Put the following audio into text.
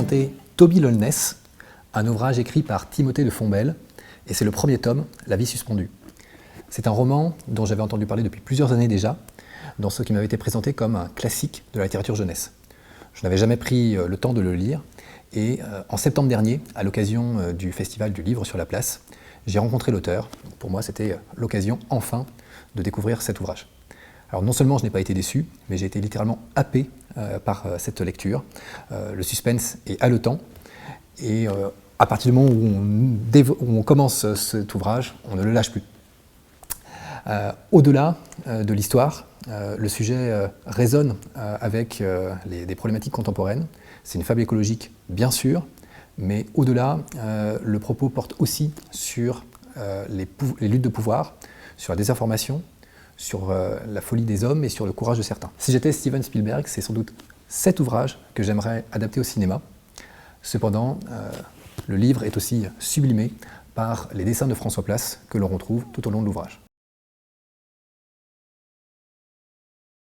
présenter Toby Loneliness, un ouvrage écrit par Timothée de Fontbelle, et c'est le premier tome, La vie suspendue. C'est un roman dont j'avais entendu parler depuis plusieurs années déjà, dans ce qui m'avait été présenté comme un classique de la littérature jeunesse. Je n'avais jamais pris le temps de le lire, et en septembre dernier, à l'occasion du Festival du Livre sur la Place, j'ai rencontré l'auteur. Pour moi, c'était l'occasion, enfin, de découvrir cet ouvrage. Alors non seulement je n'ai pas été déçu, mais j'ai été littéralement happé par cette lecture. Le suspense est haletant, et à partir du moment où on commence cet ouvrage, on ne le lâche plus. Au-delà de l'histoire, le sujet résonne avec des problématiques contemporaines. C'est une fable écologique, bien sûr, mais au-delà, le propos porte aussi sur les luttes de pouvoir, sur la désinformation, sur la folie des hommes et sur le courage de certains. Si j'étais Steven Spielberg, c'est sans doute cet ouvrage que j'aimerais adapter au cinéma. Cependant, le livre est aussi sublimé par les dessins de François Place que l'on retrouve tout au long de l'ouvrage.